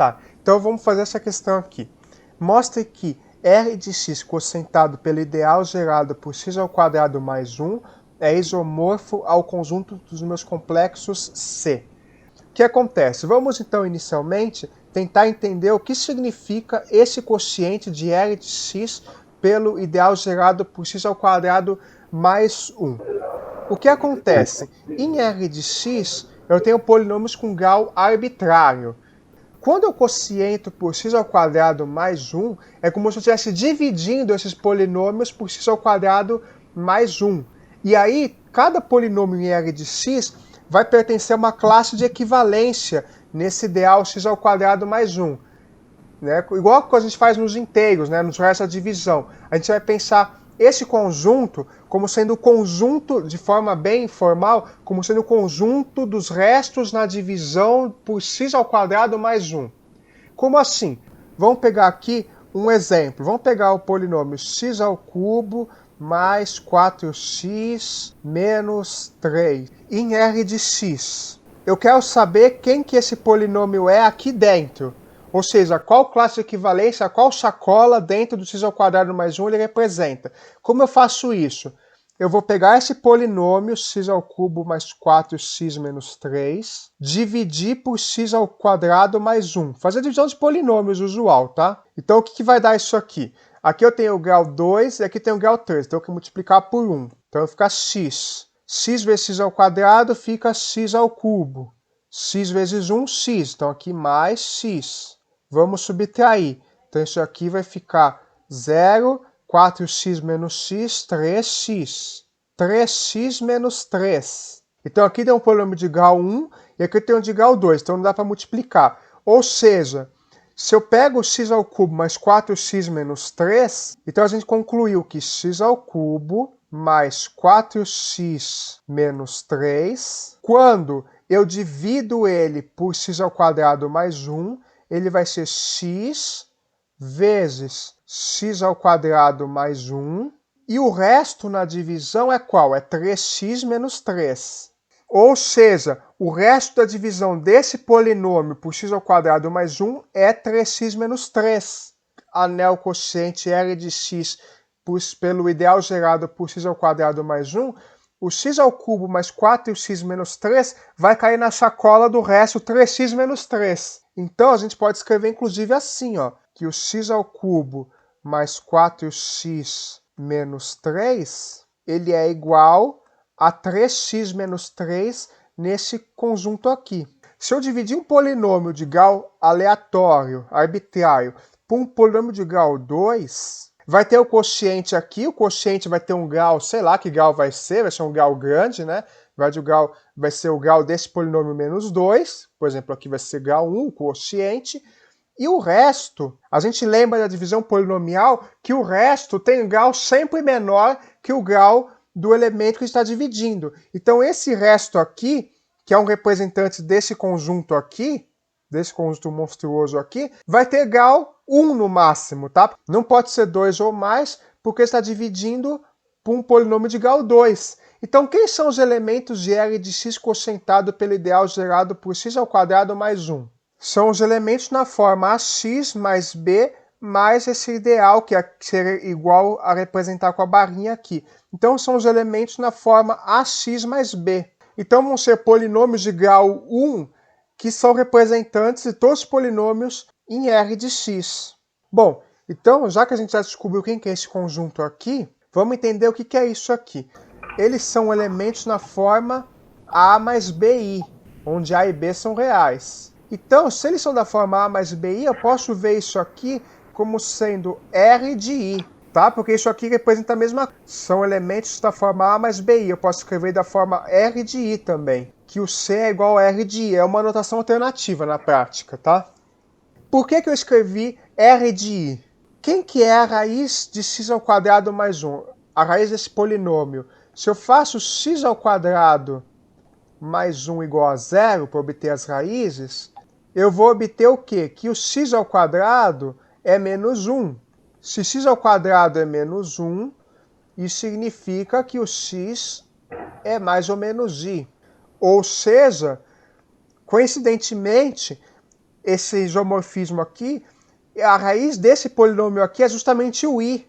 Tá, então vamos fazer essa questão aqui. Mostre que R de x cosentado pelo ideal gerado por x² mais 1 é isomorfo ao conjunto dos números complexos C. O que acontece? Vamos então inicialmente tentar entender o que significa esse quociente de R de x pelo ideal gerado por x² mais 1. O que acontece? Em R de x eu tenho polinômios com grau arbitrário. Quando eu quociento por x² mais 1, é como se eu estivesse dividindo esses polinômios por x² mais 1. E aí, cada polinômio em R de x vai pertencer a uma classe de equivalência nesse ideal x² mais 1. Né? Igual que a gente faz nos inteiros, né? Nos restos da divisão. A gente vai pensar esse conjunto como sendo o conjunto, de forma bem informal, como sendo o conjunto dos restos na divisão por x² mais 1. Como assim? Vamos pegar aqui um exemplo. Vamos pegar o polinômio x³ mais 4x menos 3 em R de x. Eu quero saber quem que esse polinômio é aqui dentro. Ou seja, qual classe de equivalência, qual sacola dentro do x² mais 1 ele representa. Como eu faço isso? Eu vou pegar esse polinômio x³ mais 4x menos 3, dividir por x² mais 1. Fazer a divisão de polinômios usual, tá? Então o que vai dar isso aqui? Aqui eu tenho o grau 2 e aqui tem o grau 3, então eu tenho que multiplicar por 1. Então fica x. X vezes x² fica x³. X vezes 1, x. Então aqui mais x. Vamos subtrair. Então isso aqui vai ficar 0, 4x menos x, 3x. 3x menos 3. Então aqui tem um polinômio de grau 1 e aqui tem um de grau 2, então não dá para multiplicar. Ou seja, se eu pego x³ mais 4x menos 3, então a gente concluiu que x³ mais 4x menos 3, quando eu divido ele por x² mais 1, ele vai ser x vezes x² mais 1, e o resto na divisão é qual? É 3x menos 3. Ou seja, o resto da divisão desse polinômio por x² mais 1 é 3x menos 3. Anel quociente R de x pelo ideal gerado por x² mais 1, o x³ mais 4x menos 3 vai cair na sacola do resto 3x menos 3. Então a gente pode escrever inclusive assim, ó, que o x³ mais 4x menos 3, ele é igual a 3x menos 3 nesse conjunto aqui. Se eu dividir um polinômio de grau aleatório, arbitrário, por um polinômio de grau 2, vai ter o quociente aqui, o quociente vai ter um grau, sei lá que grau vai ser um grau grande, né? Vai ser o grau desse polinômio menos 2, por exemplo, aqui vai ser grau 1, o quociente, e o resto, a gente lembra da divisão polinomial que o resto tem um grau sempre menor que o grau do elemento que está dividindo. Então esse resto aqui, que é um representante desse conjunto aqui, desse conjunto monstruoso aqui, vai ter grau 1 no máximo, tá? Não pode ser 2 ou mais, porque está dividindo por um polinômio de grau 2. Então, quem são os elementos de R de x quocientado pelo ideal gerado por x² mais 1? São os elementos na forma ax mais b mais esse ideal, que seria igual a representar com a barrinha aqui. Então, são os elementos na forma ax mais b. Então, vão ser polinômios de grau 1, que são representantes de todos os polinômios em R de x. Bom, então, já que a gente já descobriu quem que é esse conjunto aqui, vamos entender o que é isso aqui. Eles são elementos na forma A mais BI, onde A e B são reais. Então, se eles são da forma A mais BI, eu posso ver isso aqui como sendo R de I, tá? Porque isso aqui representa a mesma coisa. São elementos da forma A mais BI. Eu posso escrever da forma R de I também, que o C é igual a R de I. É uma notação alternativa na prática, tá? Por que eu escrevi R de I? Quem que é a raiz de x² mais 1? A raiz desse polinômio. Se eu faço x² mais 1 igual a 0 para obter as raízes, eu vou obter o quê? Que o x² é menos 1. Se x² é menos 1, isso significa que o x é mais ou menos i. Ou seja, coincidentemente, esse isomorfismo aqui, a raiz desse polinômio aqui é justamente o i.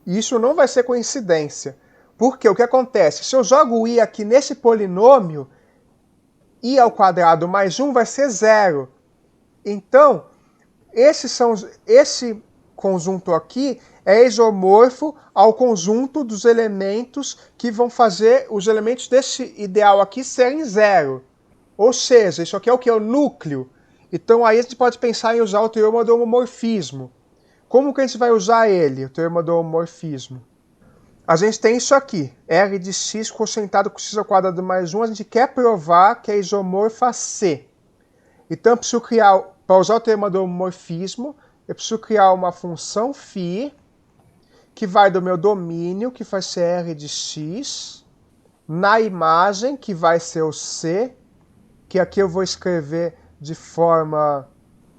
E isso não vai ser coincidência. Porque o que acontece? Se eu jogo o i aqui nesse polinômio, i ao quadrado mais 1 vai ser 0. Então, esse conjunto aqui é isomorfo ao conjunto dos elementos que vão fazer os elementos desse ideal aqui serem 0. Ou seja, isso aqui é o que? É o núcleo. Então aí a gente pode pensar em usar o teorema do homomorfismo. Como que a gente vai usar ele, o teorema do homomorfismo? A gente tem isso aqui, R de x cosentado com x ao quadrado mais 1, a gente quer provar que é isomorfo a C. Então eu preciso criar, para usar o teorema do homomorfismo, eu preciso criar uma função φ, que vai do meu domínio, que vai ser R de x, na imagem, que vai ser o C, que aqui eu vou escrever de forma,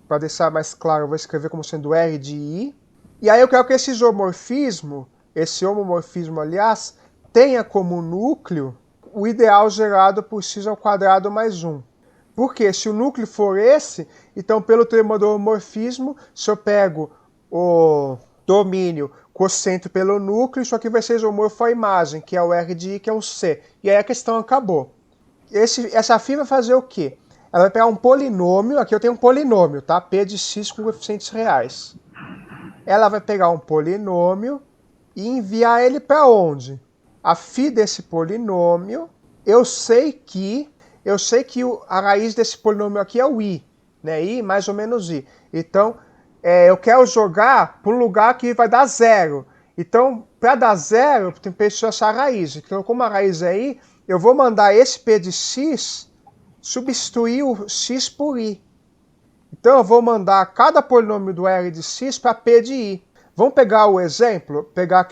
para deixar mais claro, eu vou escrever como sendo R de I. E aí eu quero que esse homomorfismo, aliás, tenha como núcleo o ideal gerado por x ao quadrado mais 1. Porque se o núcleo for esse, então pelo teorema do homomorfismo, se eu pego o domínio cosseno pelo núcleo, isso aqui vai ser isomorfo à imagem, que é o R de I, que é o C. E aí a questão acabou. Essa φ vai fazer o quê? Ela vai pegar um polinômio, aqui eu tenho um polinômio, tá? P de x com coeficientes reais. Ela vai pegar um polinômio e enviar ele para onde? A φ desse polinômio, eu sei que a raiz desse polinômio aqui é o i, né? I mais ou menos i. Então, eu quero jogar para um lugar que vai dar 0. Então, para dar 0, eu preciso achar a raiz. Então, como a raiz é i, eu vou mandar esse P de x substituir o x por i. Então eu vou mandar cada polinômio do R de x para P de i. Vamos pegar o exemplo, pegar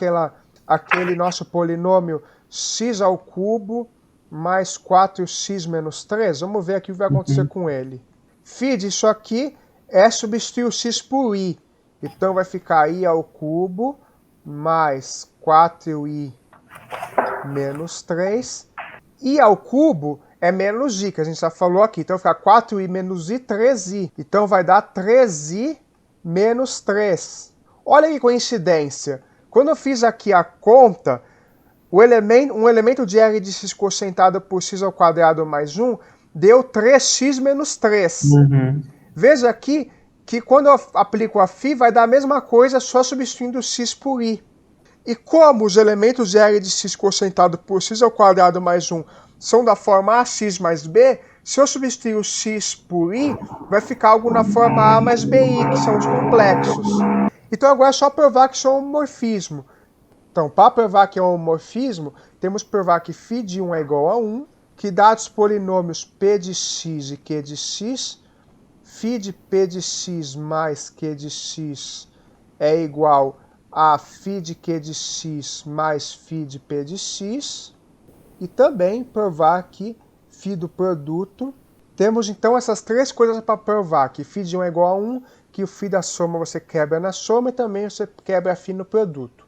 aquele nosso polinômio x ao cubo mais 4x menos 3. Vamos ver aqui o que vai acontecer com ele. Φ disso aqui é substituir o x por i. Então vai ficar i ao cubo mais 4i menos 3. I ao cubo é menos i, que a gente já falou aqui. Então vai ficar 4i menos i, 3i. Então vai dar 3i menos 3. Olha que coincidência. Quando eu fiz aqui a conta, um elemento de R de x cosentado por x ao quadrado mais 1 deu 3x menos 3. Veja aqui que quando eu aplico a φ, vai dar a mesma coisa, só substituindo x por i. E como os elementos de R de x cosentado por x ao quadrado mais 1 são da forma ax mais b, se eu substituir o x por i, vai ficar algo na forma a mais bi, que são os complexos. Então agora é só provar que isso é um homomorfismo. Então, para provar que é um homomorfismo, temos que provar que φ de 1 é igual a 1, que dados polinômios p de x e q de x, φ de p de x mais q de x é igual a φ de q de x mais φ de p de x, e também provar que φ do produto. Temos então essas três coisas para provar, que φ de 1 é igual a 1, que o φ da soma você quebra na soma e também você quebra φ no produto.